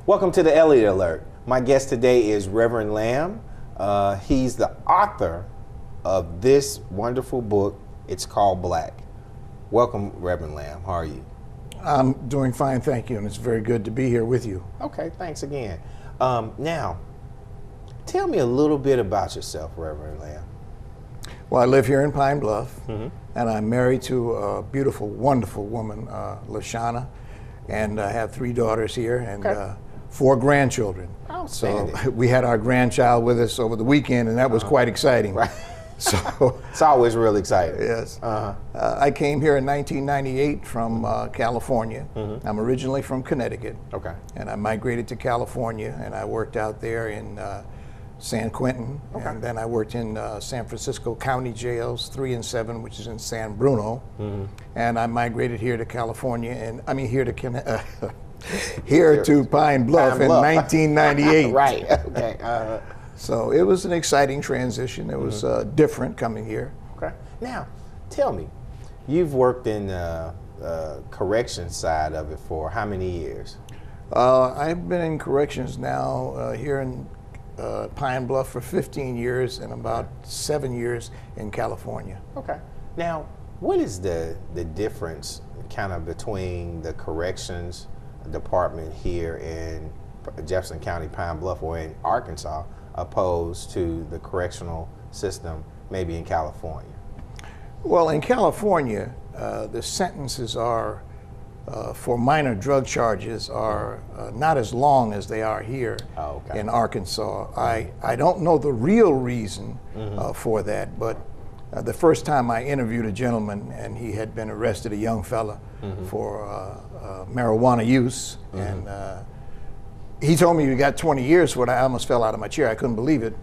Welcome to the Elliott Alert. My guest today is Reverend Lamb. He's the author of this wonderful book. It's called Black. Welcome, Reverend Lamb. How are you? I'm doing fine, thank you, and it's very good to be here with you. Okay, thanks again. Now, tell me a little bit about yourself, Reverend Lamb. Well, I live here in Pine Bluff, and I'm married to a beautiful, wonderful woman, Lashana, and I have 3 daughters here and 4 grandchildren. So we had our grandchild with us over the weekend, and that was quite exciting. Right. So it's always real exciting. Yes. I came here in 1998 from California. I'm originally from Connecticut. Okay. And I migrated to California, and I worked out there in San Quentin, and then I worked in San Francisco County Jails 3 and 7, which is in San Bruno, and I migrated here to California, and I mean here to Pine Bluff in 1998. Right. Okay. So it was an exciting transition. It was different coming here. Okay. Now, tell me, you've worked in correction side of it for how many years? I've been in corrections now here in Pine Bluff for 15 years and about 7 years in California. Okay. Now, what is the difference kind of between the corrections department here in Jefferson County, Pine Bluff, or in Arkansas, opposed to the correctional system maybe in California? Well, in California, the sentences are for minor drug charges are not as long as they are here in Arkansas. I don't know the real reason for that, but the first time I interviewed a gentleman, and he had been arrested, a young fella, for marijuana use, and he told me he got 20 years for it. I almost fell out of my chair. I couldn't believe it.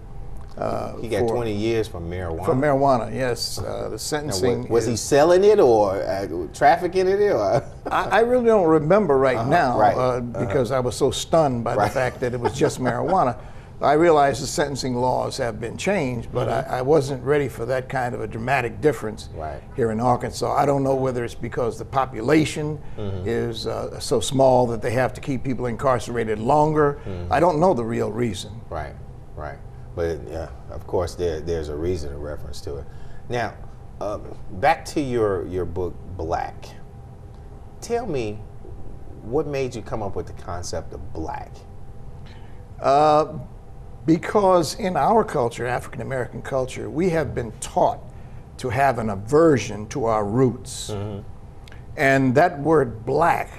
He got 20 years for marijuana? For marijuana, yes. The sentencing. Was he selling it or trafficking it? Or? I really don't remember right now because I was so stunned by the fact that it was just marijuana. I realize the sentencing laws have been changed, but I wasn't ready for that kind of a dramatic difference here in Arkansas. I don't know whether it's because the population is so small that they have to keep people incarcerated longer. I don't know the real reason. Right, right. But yeah, of course, there's a reason, a reference to it. Now, back to your book, Black. Tell me, what made you come up with the concept of black? Because in our culture, African American culture, we have been taught to have an aversion to our roots. And that word black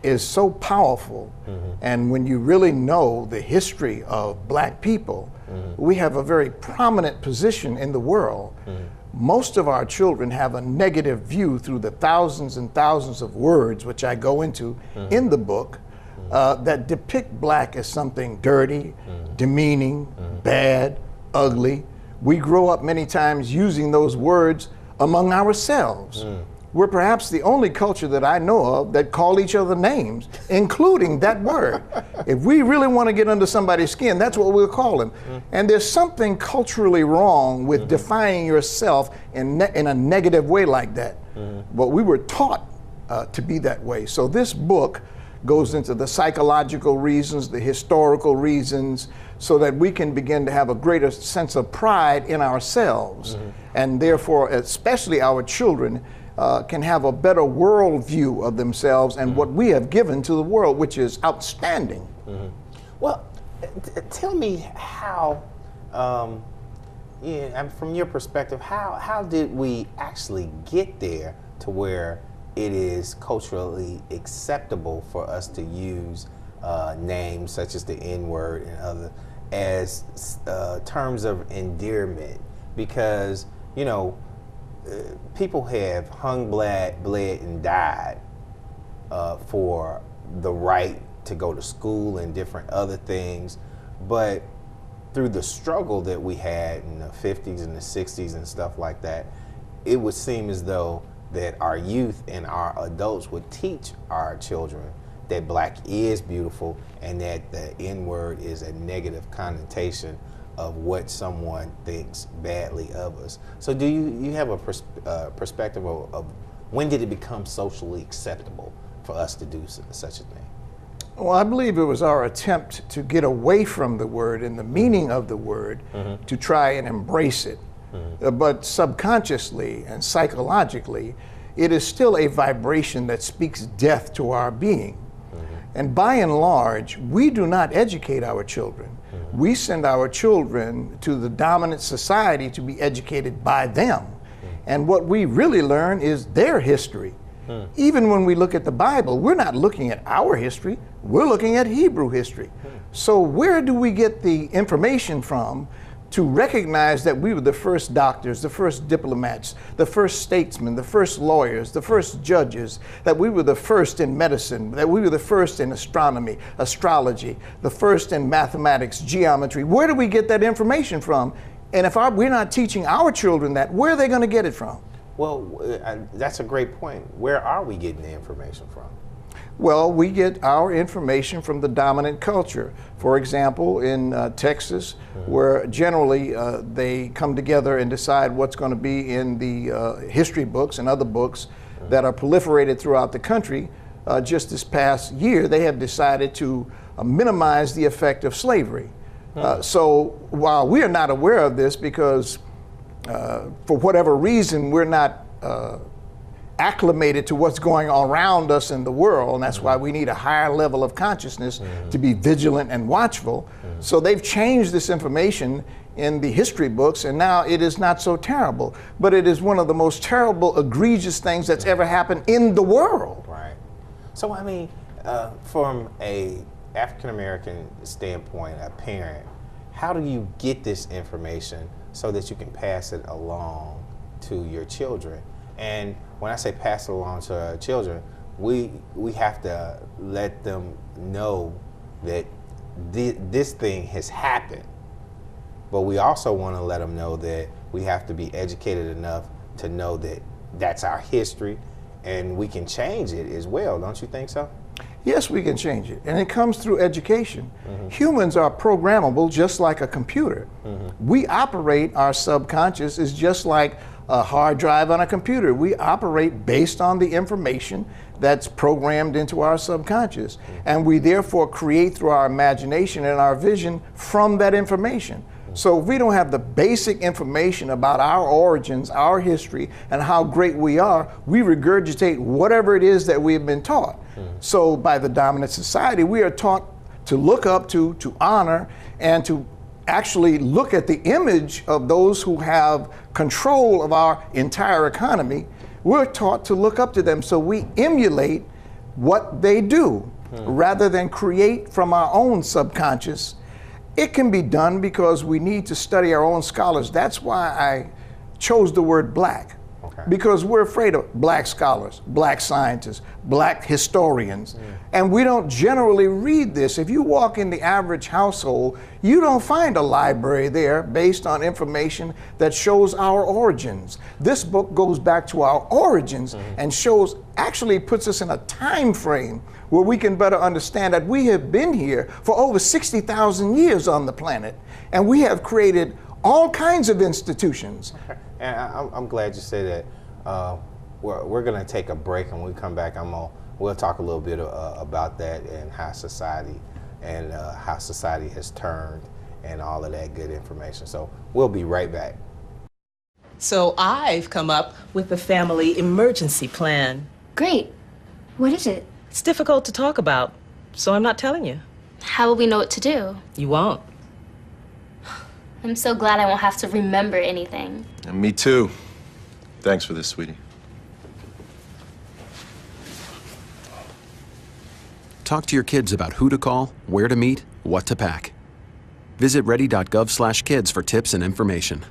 is so powerful. And when you really know the history of black people, we have a very prominent position in the world. Most of our children have a negative view through the thousands and thousands of words, which I go into in the book, that depict black as something dirty, demeaning, bad, ugly. We grow up many times using those words among ourselves. We're perhaps the only culture that I know of that call each other names, including that word. If we really want to get under somebody's skin, that's what we'll call them. And there's something culturally wrong with defining yourself in a negative way like that. But we were taught to be that way. So this book goes into the psychological reasons, the historical reasons, so that we can begin to have a greater sense of pride in ourselves. And therefore, especially our children, can have a better worldview of themselves and what we have given to the world, which is outstanding. Well, tell me how, from your perspective, how did we actually get there to where it is culturally acceptable for us to use names such as the N-word and other as terms of endearment? Because, you know, people have hung, bled, and died for the right to go to school and different other things, but through the struggle that we had in the 50s and the 60s and stuff like that, it would seem as though that our youth and our adults would teach our children that black is beautiful and that the N-word is a negative connotation of what someone thinks badly of us. So do you have a perspective of when did it become socially acceptable for us to do such a thing? Well, I believe it was our attempt to get away from the word and the meaning of the word to try and embrace it. But subconsciously and psychologically, it is still a vibration that speaks death to our being. And by and large, we do not educate our children. We send our children to the dominant society to be educated by them. And what we really learn is their history. Even when we look at the Bible, we're not looking at our history, we're looking at Hebrew history. So where do we get the information from to recognize that we were the first doctors, the first diplomats, the first statesmen, the first lawyers, the first judges, that we were the first in medicine, that we were the first in astronomy, astrology, the first in mathematics, geometry? Where do we get that information from? And if we're not teaching our children that, where are they going to get it from? Well, that's a great point. Where are we getting the information from? Well, we get our information from the dominant culture. For example, in Texas, where generally they come together and decide what's going to be in the history books and other books that are proliferated throughout the country. Just this past year, they have decided to minimize the effect of slavery. So while we are not aware of this because for whatever reason we're not acclimated to what's going on around us in the world, and that's why we need a higher level of consciousness to be vigilant and watchful. So they've changed this information in the history books, and now it is not so terrible, but it is one of the most terrible, egregious things that's ever happened in the world. Right. So I mean, from a African American standpoint, a parent, how do you get this information so that you can pass it along to your children? And when I say pass it along to our children, we have to let them know that this thing has happened. But we also want to let them know that we have to be educated enough to know that that's our history and we can change it as well. Don't you think so? Yes, we can change it, and it comes through education. Humans are programmable just like a computer. We operate, our subconscious is just like a hard drive on a computer. We operate based on the information that's programmed into our subconscious, and we therefore create through our imagination and our vision from that information. So if we don't have the basic information about our origins, our history, and how great we are, we regurgitate whatever it is that we've been taught. So by the dominant society, we are taught to look up to honor, and to actually look at the image of those who have control of our entire economy. We're taught to look up to them, so we emulate what they do rather than create from our own subconscious. It can be done because we need to study our own scholars. That's why I chose the word black. Because we're afraid of black scholars, black scientists, black historians. And we don't generally read this. If you walk in the average household, you don't find a library there based on information that shows our origins. This book goes back to our origins and actually puts us in a time frame where we can better understand that we have been here for over 60,000 years on the planet, and we have created all kinds of institutions. And I'm glad you said that. We're going to take a break, and when we come back, we'll talk a little bit about that and how society has turned and all of that good information. So we'll be right back. So I've come up with the family emergency plan. Great. What is it? It's difficult to talk about, so I'm not telling you. How will we know what to do? You won't. I'm so glad I won't have to remember anything. And me too. Thanks for this, sweetie. Talk to your kids about who to call, where to meet, what to pack. Visit ready.gov/kids for tips and information.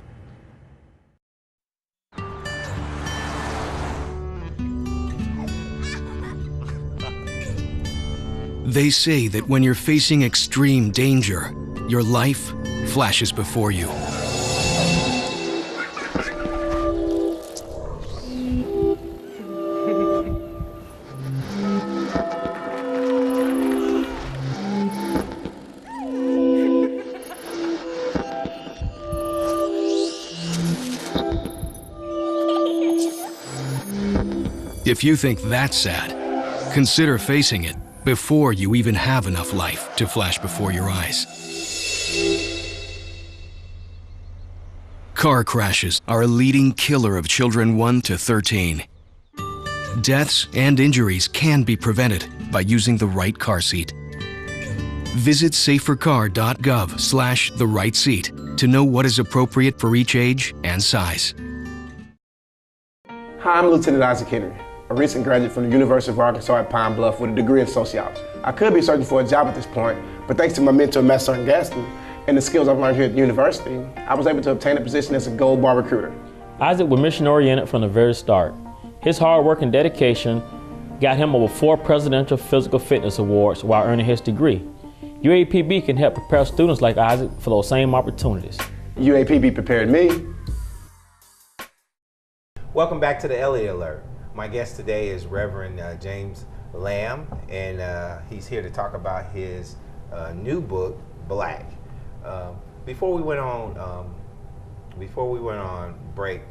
They say that when you're facing extreme danger, your life flashes before you. If you think that's sad, consider facing it before you even have enough life to flash before your eyes. Car crashes are a leading killer of children 1 to 13. Deaths and injuries can be prevented by using the right car seat. Visit safercar.gov/the-right-seat to know what is appropriate for each age and size. Hi, I'm Lieutenant Isaac Henry, a recent graduate from the University of Arkansas at Pine Bluff with a degree in sociology. I could be searching for a job at this point, but thanks to my mentor, Matt Gaston, and the skills I've learned here at the university, I was able to obtain a position as a gold bar recruiter. Isaac was mission-oriented from the very start. His hard work and dedication got him over 4 Presidential Physical Fitness Awards while earning his degree. UAPB can help prepare students like Isaac for those same opportunities. UAPB prepared me. Welcome back to the Elliott Alert. My guest today is Reverend James Lamb, and he's here to talk about his new book, Black. Before we went on break,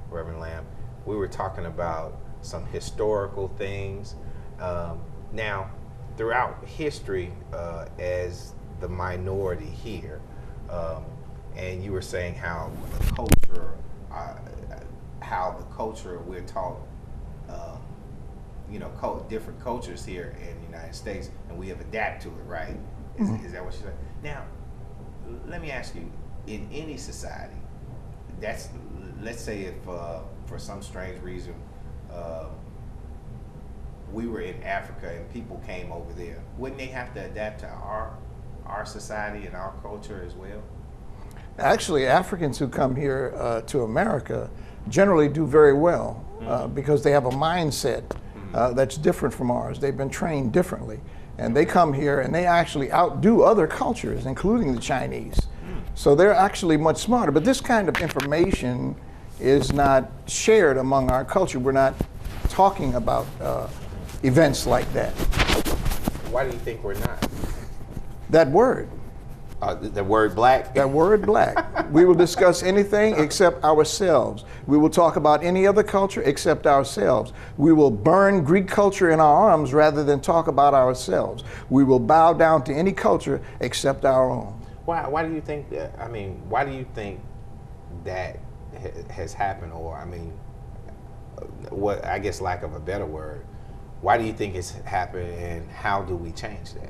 Reverend Lamb, we were talking about some historical things. Now, throughout history, as the minority here, and you were saying how the culture we're taught, different cultures here in the United States, and we have adapted to it, right? Is that what you said? Now, let me ask you, in any society, let's say if for some strange reason we were in Africa and people came over there, wouldn't they have to adapt to our society and our culture as well? Actually, Africans who come here to America generally do very well because they have a mindset that's different from ours. They've been trained differently. And they come here and they actually outdo other cultures, including the Chinese. So they're actually much smarter. But this kind of information is not shared among our culture. We're not talking about events like that. Why do you think we're not? That word. The word black? That word black. We will discuss anything except ourselves. We will talk about any other culture except ourselves. We will burn Greek culture in our arms rather than talk about ourselves. We will bow down to any culture except our own. Why do you think that? I mean, why do you think that has happened? Or, I mean, what, I guess lack of a better word, why do you think it's happened, and how do we change that?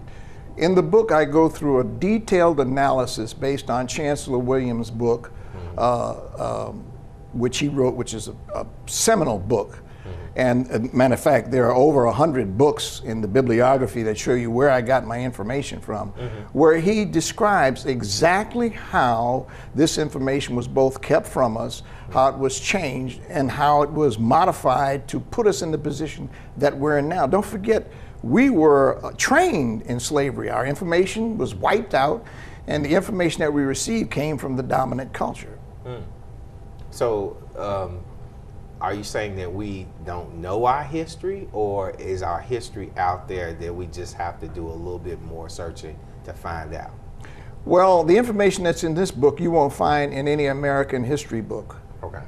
In the book, I go through a detailed analysis based on Chancellor Williams' book, which he wrote, which is a seminal book. And matter of fact, there are over 100 books in the bibliography that show you where I got my information from, where he describes exactly how this information was both kept from us, how it was changed, and how it was modified to put us in the position that we're in now. Don't forget, we were trained in slavery. Our information was wiped out, and the information that we received came from the dominant culture. So, are you saying that we don't know our history, or is our history out there that we just have to do a little bit more searching to find out? Well, the information that's in this book you won't find in any American history book. Okay.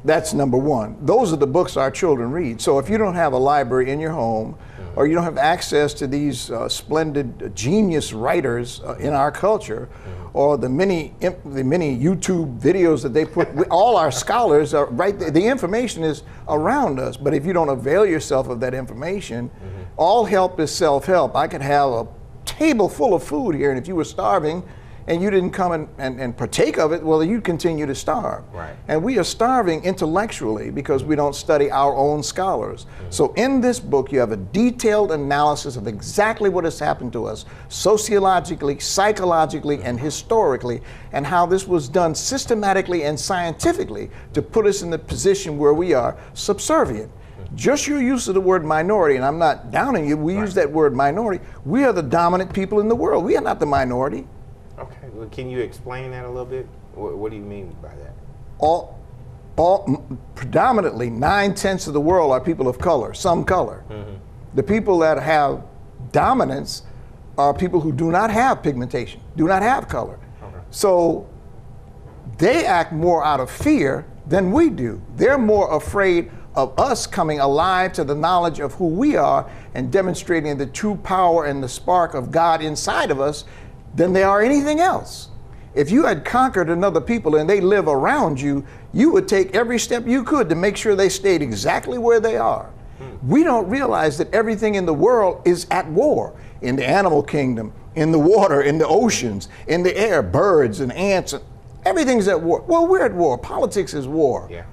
That's number one. Those are the books our children read. So if you don't have a library in your home, or you don't have access to these splendid genius writers in our culture, or the many YouTube videos that they put, all our scholars are right there. The information is around us, but if you don't avail yourself of that information, all help is self-help. I could have a table full of food here, and if you were starving and you didn't come and partake of it, well, you'd continue to starve. Right. And we are starving intellectually because we don't study our own scholars. So in this book, you have a detailed analysis of exactly what has happened to us, sociologically, psychologically, and historically, and how this was done systematically and scientifically to put us in the position where we are subservient. Just your use of the word minority, and I'm not downing you, we use that word minority. We are the dominant people in the world. We are not the minority. Okay, well, can you explain that a little bit? What do you mean by that? Predominantly 9/10 of the world are people of color, some color. The people that have dominance are people who do not have pigmentation, do not have color. So they act more out of fear than we do. They're more afraid of us coming alive to the knowledge of who we are and demonstrating the true power and the spark of God inside of us than they are anything else. If you had conquered another people and they live around you, you would take every step you could to make sure they stayed exactly where they are. We don't realize that everything in the world is at war. In the animal kingdom, in the water, in the oceans, in the air, birds and ants, everything's at war. Well, we're at war. Politics is war. Yeah.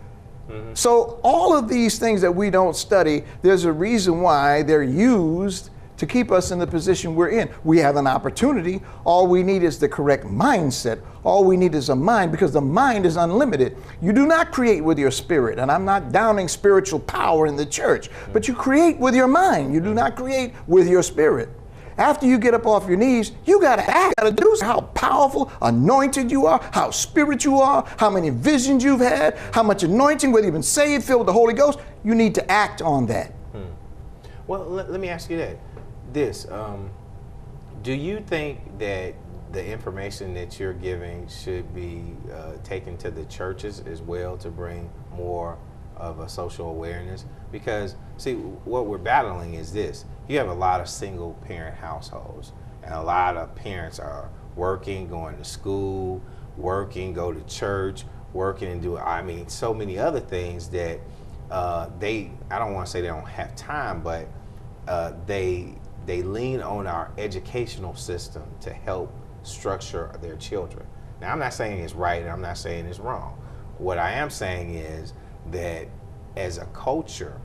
So all of these things that we don't study, there's a reason why they're used to keep us in the position we're in. We have an opportunity. All we need is the correct mindset. All we need is a mind, because the mind is unlimited. You do not create with your spirit, and I'm not downing spiritual power in the church, but you create with your mind. You do not create with your spirit. After you get up off your knees, you gotta act, gotta do how powerful, anointed you are, how spiritual you are, how many visions you've had, how much anointing, whether you've been saved, filled with the Holy Ghost. You need to act on that. Well, let me ask you this. Do you think that the information that you're giving should be taken to the churches as well to bring more of a social awareness? Because, see, what we're battling is this. You have a lot of single parent households, and a lot of parents are working, going to school, working, go to church, working and do, I mean, so many other things that I don't want to say they don't have time, but they lean on our educational system to help structure their children. Now, I'm not saying it's right and I'm not saying it's wrong. What I am saying is that as a culture,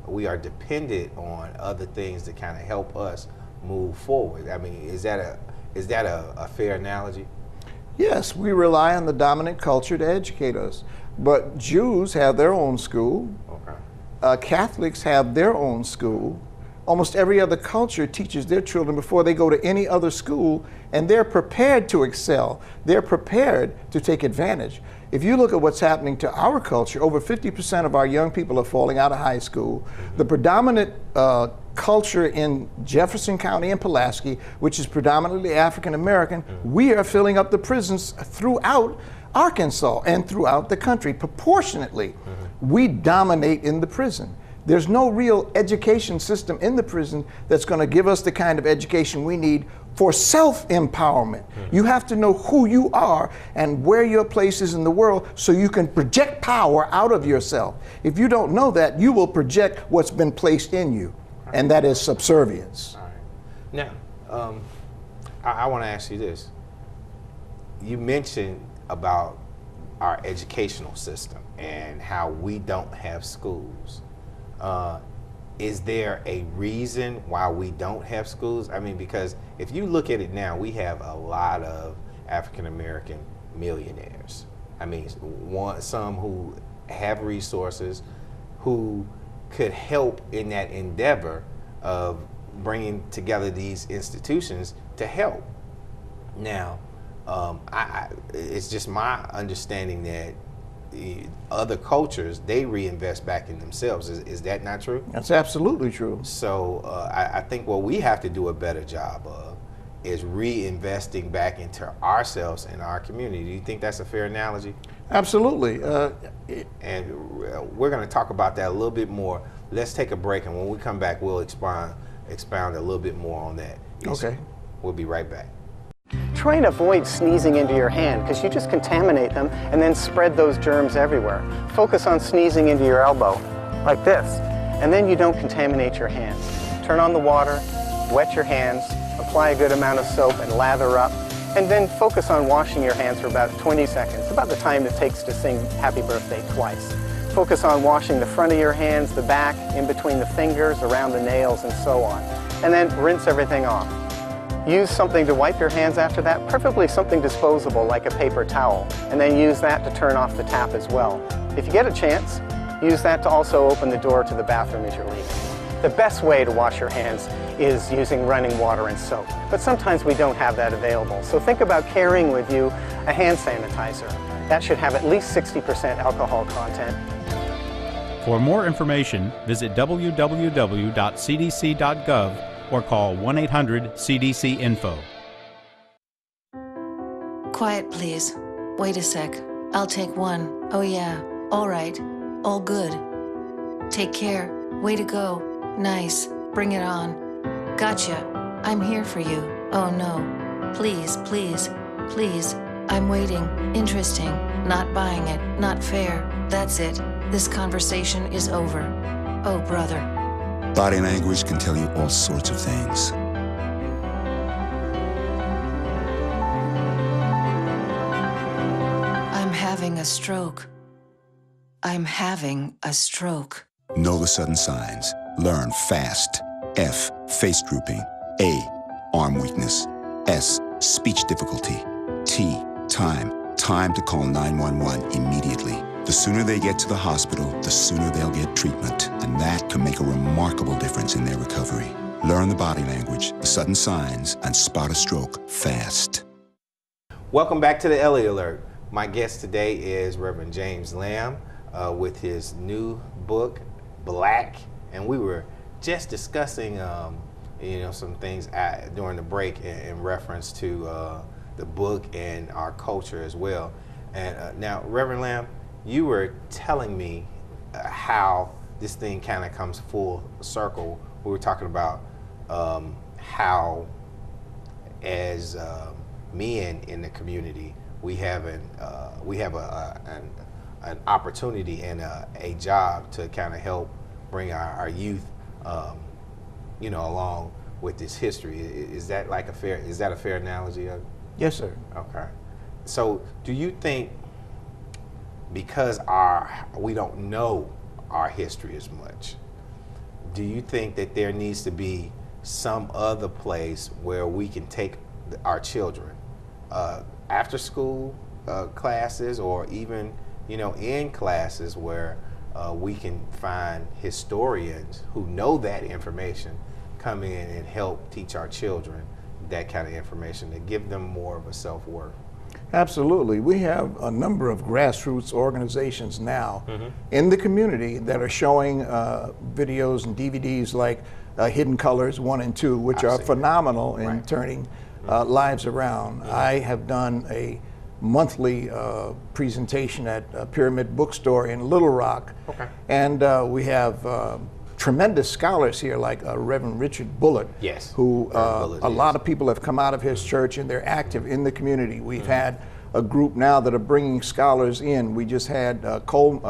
we are dependent on other things to kind of help us move forward. I mean, is that a fair analogy? Yes, we rely on the dominant culture to educate us. But Jews have their own school. Okay. Catholics have their own school. Almost every other culture teaches their children before they go to any other school, and they're prepared to excel. They're prepared to take advantage. If you look at what's happening to our culture, over 50% of our young people are falling out of high school. The predominant culture in Jefferson County and Pulaski, which is predominantly African American, we are filling up the prisons throughout Arkansas and throughout the country proportionately. We dominate in the prison. There's no real education system in the prison that's going to give us the kind of education we need for self-empowerment. You have to know who you are and where your place is in the world so you can project power out of yourself. If you don't know that, you will project what's been placed in you, and that is subservience. All right. Now, I want to ask you this. You mentioned about our educational system and how we don't have schools. Is there a reason why we don't have schools? I mean, because if you look at it now, we have a lot of African American millionaires. I mean, some who have resources, who could help in that endeavor of bringing together these institutions to help. Now, it's just my understanding that other cultures, they reinvest back in themselves. Is that not true? That's absolutely true. So I think what we have to do a better job of is reinvesting back into ourselves and our community. Do you think that's a fair analogy? Absolutely. And we're going to talk about that a little bit more. Let's take a break, and when we come back, we'll expound a little bit more on that issue. Okay. We'll be right back. Try and avoid sneezing into your hand, because you just contaminate them and then spread those germs everywhere. Focus on sneezing into your elbow, like this, and then you don't contaminate your hands. Turn on the water, wet your hands, apply a good amount of soap and lather up, and then focus on washing your hands for about 20 seconds, about the time it takes to sing Happy Birthday twice. Focus on washing the front of your hands, the back, in between the fingers, around the nails, and so on. And then rinse everything off. Use something to wipe your hands after that, preferably something disposable like a paper towel, and then use that to turn off the tap as well. If you get a chance, use that to also open the door to the bathroom as you're leaving. The best way to wash your hands is using running water and soap, but sometimes we don't have that available. So think about carrying with you a hand sanitizer. That should have at least 60% alcohol content. For more information, visit www.cdc.gov or call 1-800-CDC-INFO. Quiet, please. Wait a sec. I'll take one. Oh, yeah. All right. All good. Take care. Way to go. Nice. Bring it on. Gotcha. I'm here for you. Oh no. Please, please, please. I'm waiting. Interesting. Not buying it. Not fair. That's it. This conversation is over. Oh, brother. Body language can tell you all sorts of things. I'm having a stroke. I'm having a stroke. Know the sudden signs. Learn fast. F, face drooping. A, arm weakness. S, speech difficulty. T, time. Time to call 911 immediately. The sooner they get to the hospital, the sooner they'll get treatment. And that can make a remarkable difference in their recovery. Learn the body language, the sudden signs, and spot a stroke fast. Welcome back to the Elliott Alert. My guest today is Reverend James Lamb with his new book, Black. And we were just discussing some things during the break in reference to the book and our culture as well. And now, Reverend Lamb, you were telling me how this thing kind of comes full circle. We were talking about how, as men in the community, we have an opportunity and a job to kind of help bring our youth, along with this history. Is that a fair analogy of it? Yes, sir. Okay. So, do you think, because we don't know our history as much, do you think that there needs to be some other place where we can take our children, after school classes, or even in classes where we can find historians who know that information, come in and help teach our children that kind of information to give them more of a self-worth? Absolutely. We have a number of grassroots organizations now in the community that are showing videos and DVDs like Hidden Colors 1 and 2, which are phenomenal in turning lives around. I have done a monthly presentation at Pyramid Bookstore in Little Rock. And we have tremendous scholars here like Reverend Richard Bullitt, who a lot of people have come out of his church and they're active in the community. We've had a group now that are bringing scholars in. We just had Cole,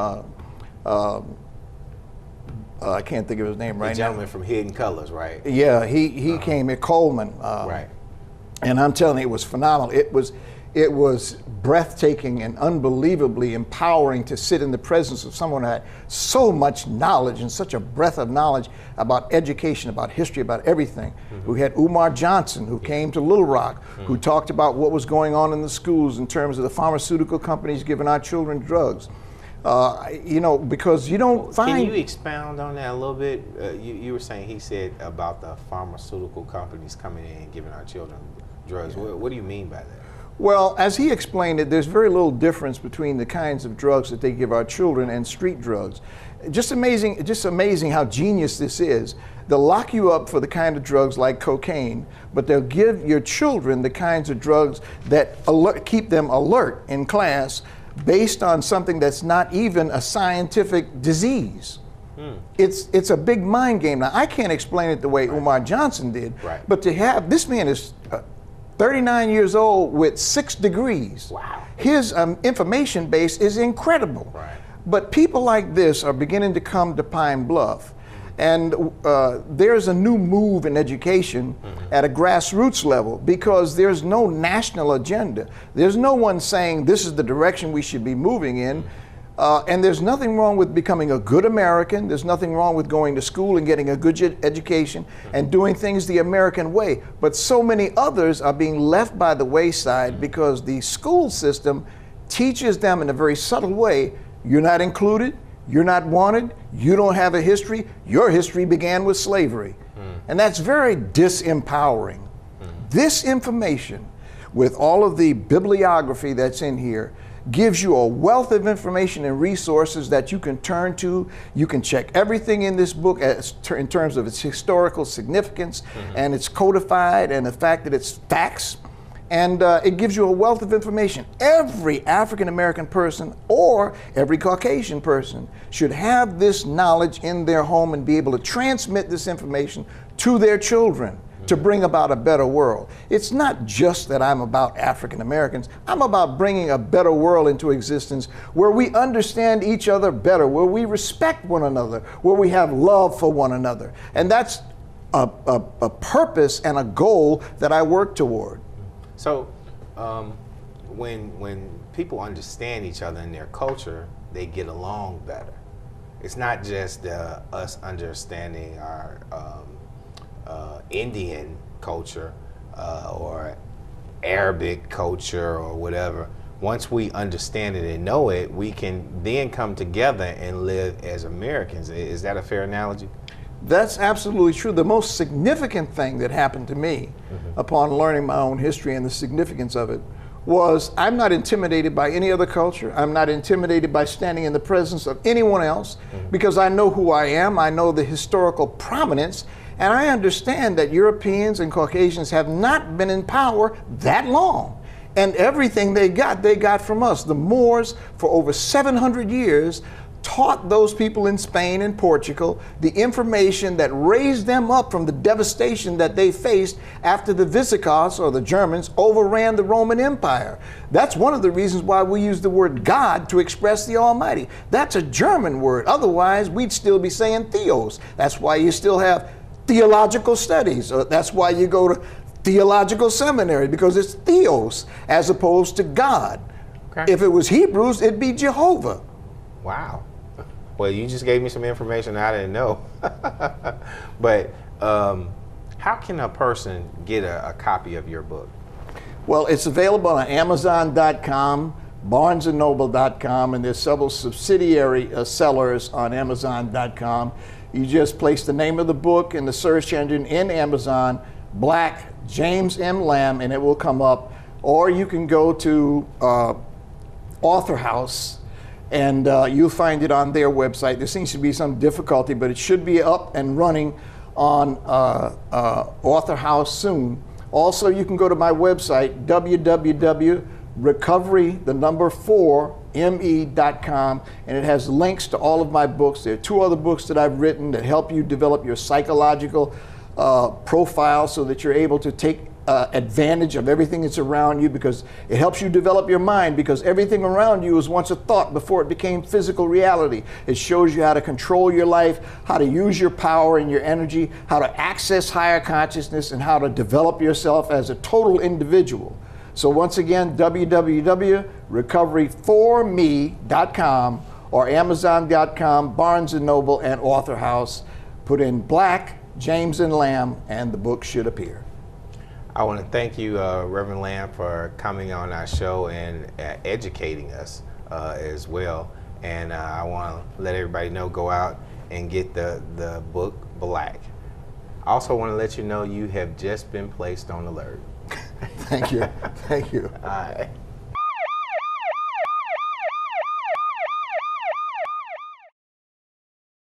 I can't think of his name right now. The gentleman from Hidden Colors, right? Yeah, he came here, Coleman. Right. And I'm telling you, it was phenomenal. It was breathtaking and unbelievably empowering to sit in the presence of someone who had so much knowledge and such a breadth of knowledge about education, about history, about everything. We had Umar Johnson, who came to Little Rock, who talked about what was going on in the schools in terms of the pharmaceutical companies giving our children drugs. Because you don't find... Can you expound on that a little bit? You were saying he said about the pharmaceutical companies coming in and giving our children drugs. What do you mean by that? Well, as he explained it, there's very little difference between the kinds of drugs that they give our children and street drugs. Just amazing how genius this is. They'll lock you up for the kind of drugs like cocaine, but they'll give your children the kinds of drugs that keep them alert in class based on something that's not even a scientific disease. It's a big mind game. Now, I can't explain it the way Umar Johnson did, but to have, this man is 39 years old with 6 degrees. Wow. His information base is incredible. Right. But people like this are beginning to come to Pine Bluff. And there's a new move in education at a grassroots level because there's no national agenda. There's no one saying this is the direction we should be moving in. And there's nothing wrong with becoming a good American. There's nothing wrong with going to school and getting a good education and doing things the American way. But so many others are being left by the wayside because the school system teaches them in a very subtle way, you're not included, you're not wanted, you don't have a history, your history began with slavery. And that's very disempowering. This information, with all of the bibliography that's in here, gives you a wealth of information and resources that you can turn to. You can check everything in this book in terms of its historical significance and it's codified and the fact that it's facts. And it gives you a wealth of information. Every African American person or every Caucasian person should have this knowledge in their home and be able to transmit this information to their children to bring about a better world. It's not just that I'm about African Americans. I'm about bringing a better world into existence where we understand each other better, where we respect one another, where we have love for one another. And that's a purpose and a goal that I work toward. So when people understand each other and their culture, they get along better. It's not just us understanding our Indian culture or Arabic culture or whatever. Once we understand it and know it, we can then come together and live as Americans. Is that a fair analogy? That's absolutely true. The most significant thing that happened to me upon learning my own history and the significance of it was I'm not intimidated by any other culture. I'm not intimidated by standing in the presence of anyone else because I know who I am. I know the historical prominence, and I understand that Europeans and Caucasians have not been in power that long. And everything they got from us. The Moors, for over 700 years, taught those people in Spain and Portugal the information that raised them up from the devastation that they faced after the Visigoths, or the Germans, overran the Roman Empire. That's one of the reasons why we use the word God to express the Almighty. That's a German word. Otherwise, we'd still be saying theos. That's why you still have theological studies. That's why you go to theological seminary, because it's theos as opposed to God. Okay. If it was Hebrews, it'd be Jehovah. Wow. Well, you just gave me some information I didn't know. But how can a person get a copy of your book? Well, it's available on Amazon.com, BarnesandNoble.com, and there's several subsidiary sellers on Amazon.com. You just place the name of the book in the search engine in Amazon, Black James M. Lamb, and it will come up. Or you can go to Author House, and you'll find it on their website. There seems to be some difficulty, but it should be up and running on Author House soon. Also, you can go to my website, www.recovery4me.com, and it has links to all of my books. There are 2 other books that I've written that help you develop your psychological profile so that you're able to take advantage of everything that's around you, because it helps you develop your mind, because everything around you was once a thought before it became physical reality. It shows you how to control your life, how to use your power and your energy, how to access higher consciousness, and how to develop yourself as a total individual. So once again, www.recovery4me.com or Amazon.com, Barnes & Noble, and Author House. Put in Black James and Lamb, and the book should appear. I want to thank you, Reverend Lamb, for coming on our show and educating us as well. And I want to let everybody know, go out and get the book, Black. I also want to let you know you have just been placed on alert. Thank you. Thank you. All right.